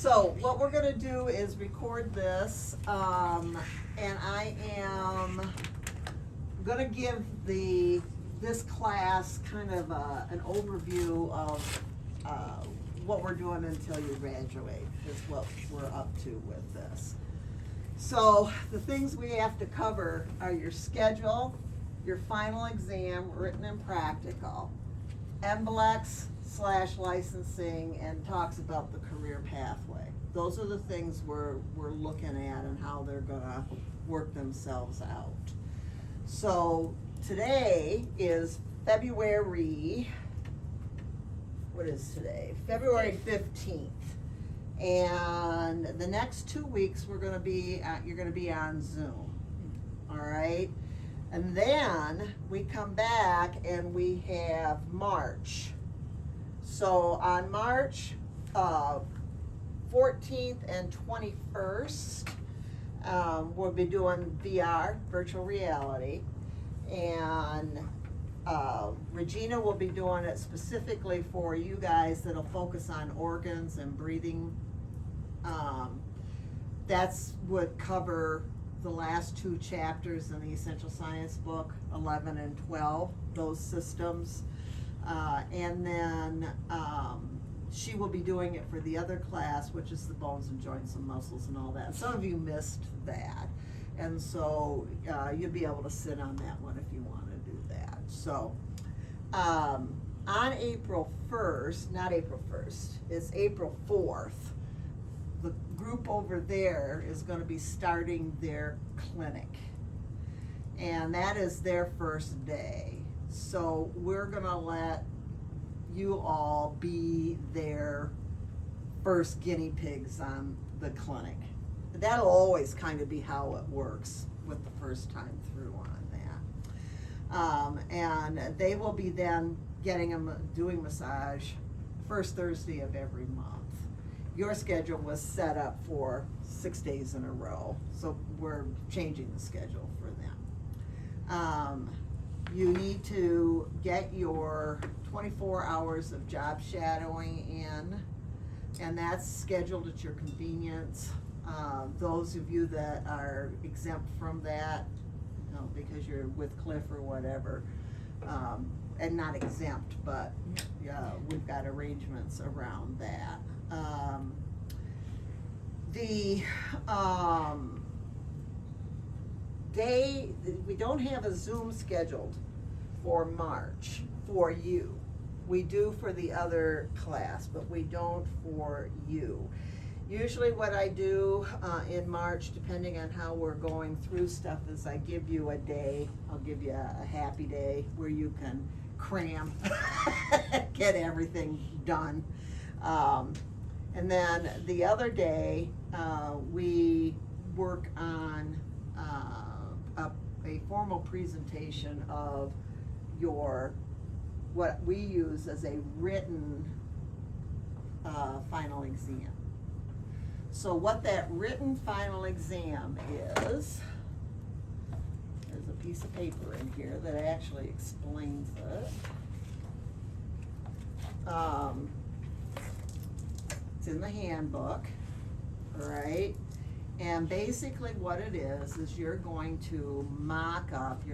So what we're gonna do is record this, and I am gonna give this class kind of an overview of what we're doing until you graduate, is what we're up to with this. So the things we have to cover are your schedule, your final exam, written and practical, NBLEX/licensing, and talks about the career pathway. Those are the things we're looking at and how they're gonna work themselves out. So today is February 15th. And the next 2 weeks you're gonna be on Zoom, all right? And then we come back and we have March. So on March 14th and 21st, we'll be doing VR, virtual reality, and Regina will be doing it specifically for you guys that'll focus on organs and breathing. That's would cover the last 2 chapters in the Essential Science book, 11 and 12, those systems. And then she will be doing it for the other class, which is the bones and joints and muscles and all that. And some of you missed that. And so you'll be able to sit on that one if you want to do that. So on April 1st, not April 1st, it's April 4th, the group over there is going to be starting their clinic. And that is their first day. So we're going to let you all be their first guinea pigs on the clinic. That'll always kind of be how it works with the first time through on that. And they will be then doing massage first Thursday of every month. Your schedule was set up for 6 days in a row, so we're changing the schedule for them. You need to get your 24 hours of job shadowing in, and that's scheduled at your convenience. Those of you that are exempt from that, because you're with Cliff or whatever, and not exempt, but we've got arrangements around that. We don't have a Zoom scheduled for March for you. We do for the other class, but we don't for you. Usually what I do in March, depending on how we're going through stuff, is I give you a day. I'll give you a happy day where you can cram, get everything done. And then the other day, we work on a formal presentation of what we use as a written final exam. So what that written final exam is, there's a piece of paper in here that actually explains it. It's in the handbook, all right? And basically what it is you're going to mock up,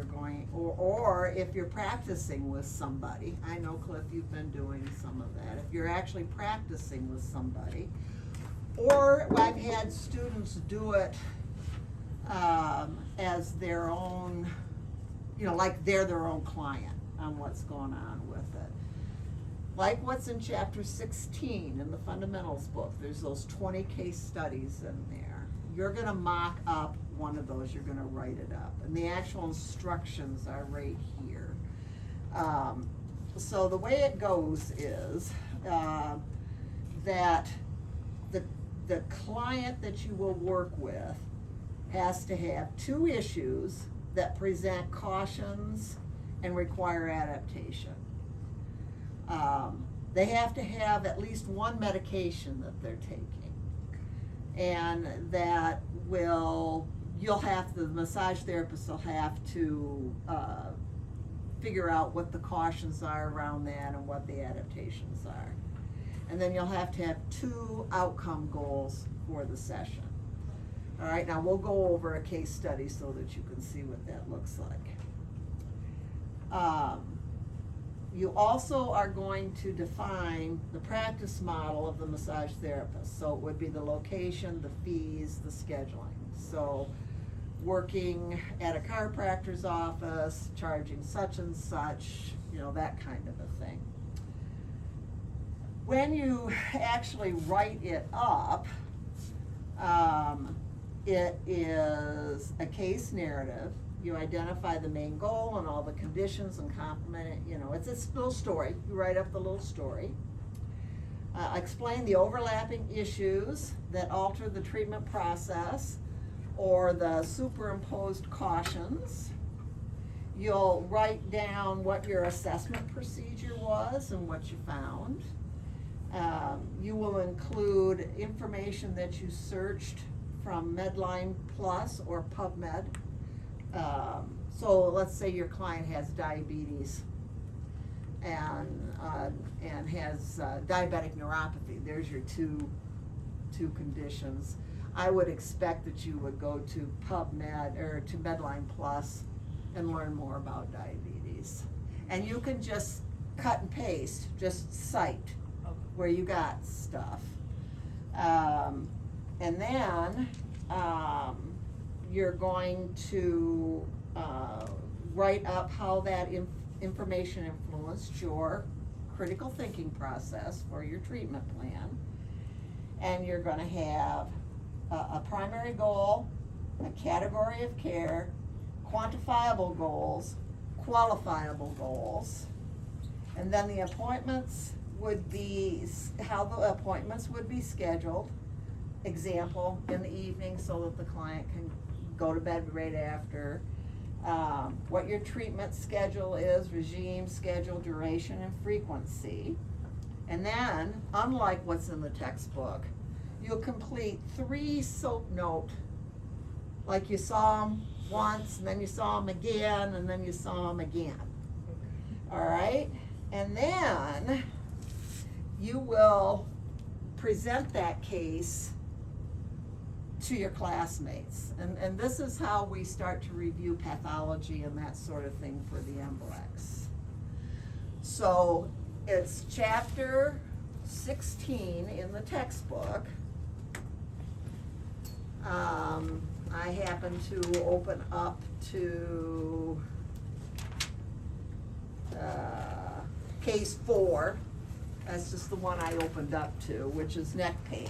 or if you're practicing with somebody, I know Cliff, you've been doing some of that. If you're actually practicing with somebody, or I've had students do it as their own, like they're their own client on what's going on with it. Like what's in chapter 16 in the fundamentals book, there's those 20 case studies in there. You're gonna mock up one of those, you're gonna write it up. And the actual instructions are right here. So the way it goes is that the client that you will work with has to have 2 issues that present cautions and require adaptation. They have to have at least 1 medication that they're taking, and that the massage therapist will have to figure out what the cautions are around that and what the adaptations are. And then you'll have to have 2 outcome goals for the session. All right, now we'll go over a case study so that you can see what that looks like. You also are going to define the practice model of the massage therapist. So it would be the location, the fees, the scheduling. So working at a chiropractor's office, charging such and such, you know, that kind of a thing. When you actually write it up, it is a case narrative. You identify the main goal and all the conditions and complement it, you know, it's a little story. You write up the little story. Explain the overlapping issues that alter the treatment process or the superimposed cautions. You'll write down what your assessment procedure was and what you found. You will include information that you searched from Medline Plus or PubMed. So let's say your client has diabetes and has diabetic neuropathy. There's your two conditions. I would expect that you would go to PubMed or to Medline Plus and learn more about diabetes. And you can just cut and paste, just cite where you got stuff. And then you're going to write up how that information influenced your critical thinking process for your treatment plan. And you're going to have a primary goal, a category of care, quantifiable goals, qualifiable goals, and then the appointments would be, how the appointments would be scheduled. Example, in the evening so that the client can go to bed right after. What your treatment schedule is, regime, schedule, duration, and frequency. And then, unlike what's in the textbook, you'll complete 3 SOAP note, like you saw them once, and then you saw them again, and then you saw them again. All right? And then you will present that case to your classmates. And this is how we start to review pathology and that sort of thing for the MBLEX. So it's chapter 16 in the textbook. I happen to open up to case 4. That's just the one I opened up to, which is neck pain.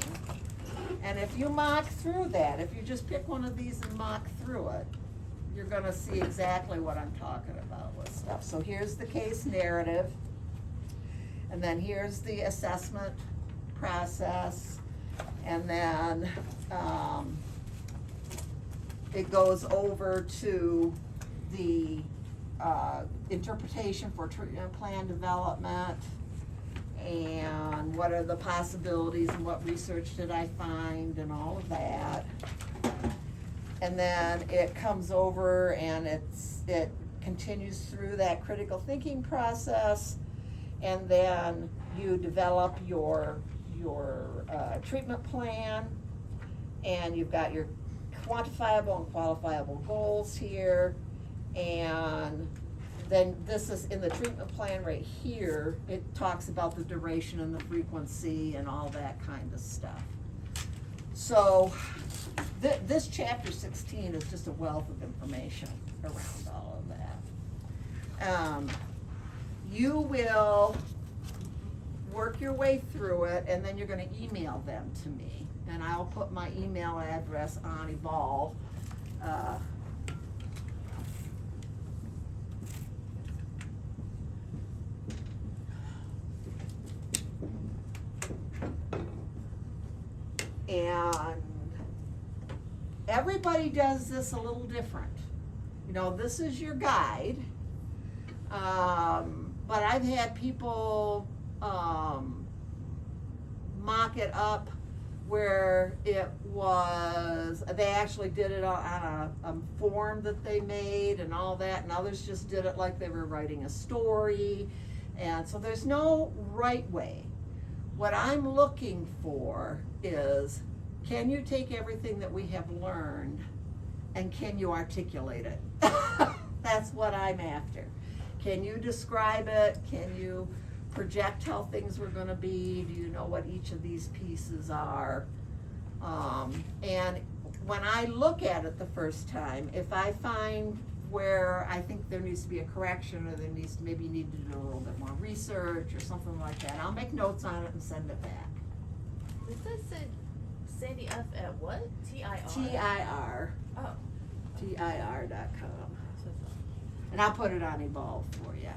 And if you mock through that, if you just pick one of these and mock through it, you're gonna see exactly what I'm talking about with stuff. So here's the case narrative, and then here's the assessment process, and then it goes over to the interpretation for treatment plan development, and what are the possibilities and what research did I find and all of that. And then it comes over and it continues through that critical thinking process, and then you develop your treatment plan, and you've got your quantifiable and qualifiable goals here, and then this is in the treatment plan right here. It talks about the duration and the frequency and all that kind of stuff. So this chapter 16 is just a wealth of information around all of that. You will work your way through it, and then you're going to email them to me, and I'll put my email address on Evolve. And everybody does this a little different. You know, this is your guide, but I've had people mock it up where it was, they actually did it on a form that they made and all that, and others just did it like they were writing a story. And so there's no right way. what I'm looking for is, can you take everything that we have learned and can you articulate it? That's what I'm after. Can you describe it? Can you project how things were gonna be? Do you know what each of these pieces are? And when I look at it the first time, if I find where I think there needs to be a correction, or there needs, maybe you need to do a little bit more research or something like that, I'll make notes on it and send it back. Lisa said Sandy F at what? TIR? TIR. Oh. TIR.com. And I'll put it on Evolve for you.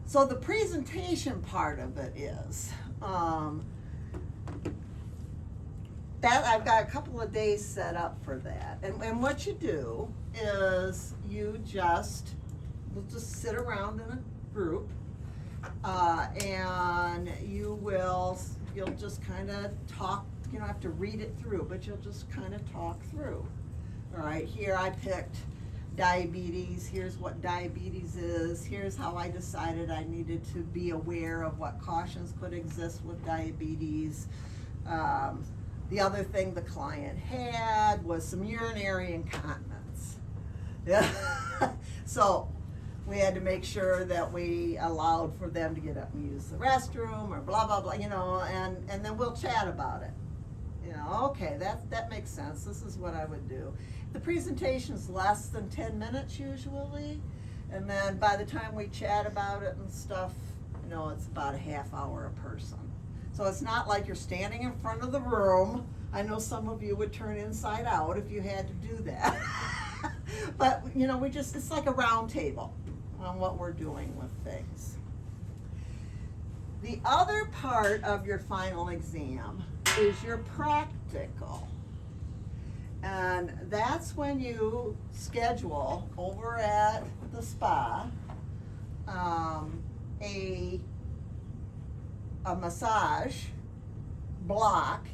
So the presentation part of it is, that I've got a couple of days set up for that. And what you do is we'll just sit around in a group, and you'll just kind of talk. You don't have to read it through, but you'll just kind of talk through. All right, here I picked diabetes. Here's what diabetes is. Here's how I decided I needed to be aware of what cautions could exist with diabetes. The other thing the client had was some urinary incontinence. Yeah. So we had to make sure that we allowed for them to get up and use the restroom or blah, blah, blah, and then we'll chat about it. Okay, that makes sense. This is what I would do. The presentation's less than 10 minutes usually, and then by the time we chat about it and stuff, it's about a half hour a person. So it's not like you're standing in front of the room. I know some of you would turn inside out if you had to do that. But, it's like a round table on what we're doing with things. The other part of your final exam is your practical. And that's when you schedule over at the spa a massage block.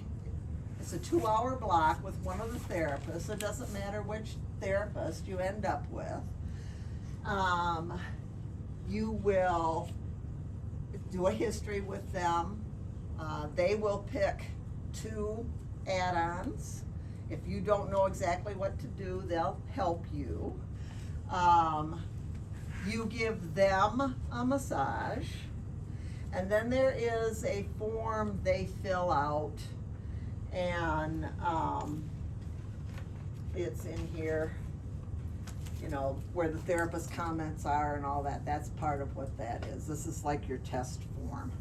It's a 2-hour block with one of the therapists. It doesn't matter which therapist you end up with. You will do a history with them. They will pick 2 add-ons. If you don't know exactly what to do, they'll help you. You give them a massage, and then there is a form they fill out, and it's in here, where the therapist comments are and all that. That's part of what that is. This is like your test form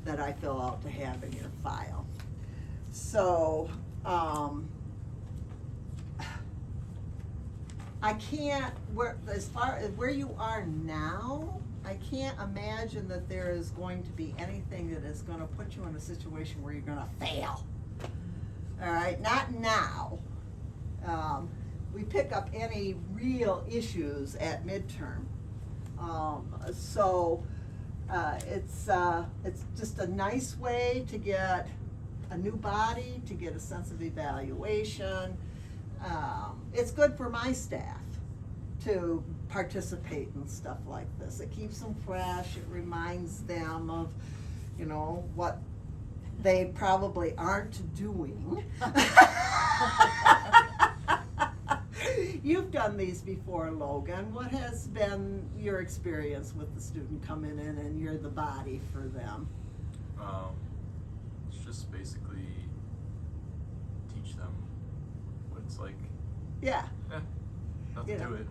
that I fill out to have in your file. So, I can't, as far as where you are now, I can't imagine that there is going to be anything that is going to put you in a situation where you're going to fail. All right, not now. We pick up any real issues at midterm. It's just a nice way to get a new body, to get a sense of evaluation. It's good for my staff to participate in stuff like this. It keeps them fresh. It reminds them of, what they probably aren't doing. You've done these before, Logan. What has been your experience with the student coming in and you're the body for them? It's just basically teach them what it's like. Yeah. Nothing to it.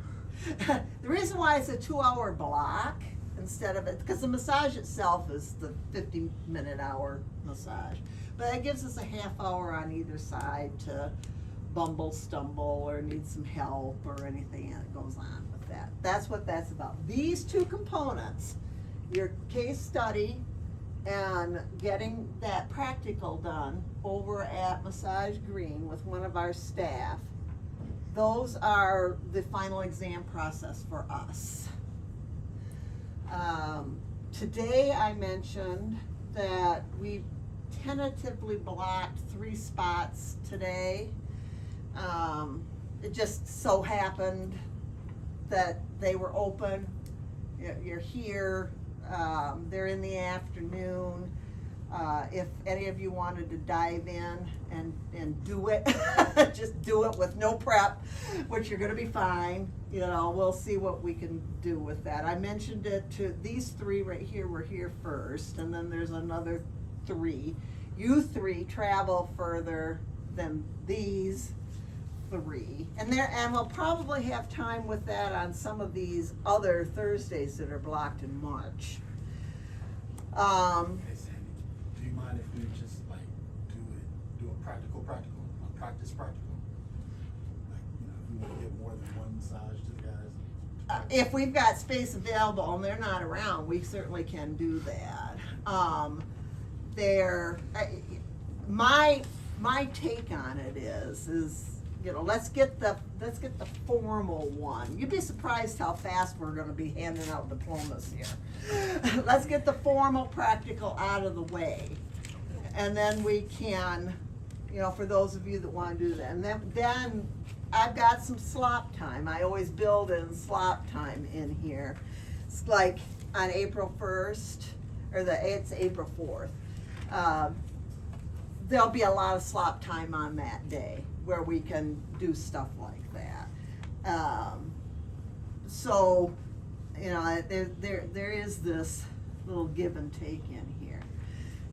The reason why it's a 2-hour block instead of it, because the massage itself is the 50-minute hour massage, but it gives us a half hour on either side to bumble, stumble, or need some help or anything that goes on with that. That's what that's about. These 2 components, your case study and getting that practical done over at Massage Green with one of our staff, those are the final exam process for us. Today I mentioned that we tentatively blocked 3 spots today. It just so happened that they were open. You're here. they're in the afternoon. If any of you wanted to dive in and do it, just do it with no prep, which you're gonna be fine. You know, we'll see what we can do with that. I mentioned it to, these three right here were here first, and then there's another three. You three travel further than these three. And we'll probably have time with that on some of these other Thursdays that are blocked in March. Hey Sandy, do you mind if we just like do a practical, a practice practical? Like, you know, if we wanna get more than one massage to the guys. If we've got space available and they're not around, we certainly can do that. My take on it is, you know, let's get the formal one. You'd be surprised how fast we're gonna be handing out diplomas here. Let's get the formal practical out of the way. And then we can, you know, for those of you that wanna do that. And then I've got some slop time. I always build in slop time in here. It's like on April 1st, it's April 4th. There'll be a lot of slop time on that day where we can do stuff like that. So, you know, there is this little give and take in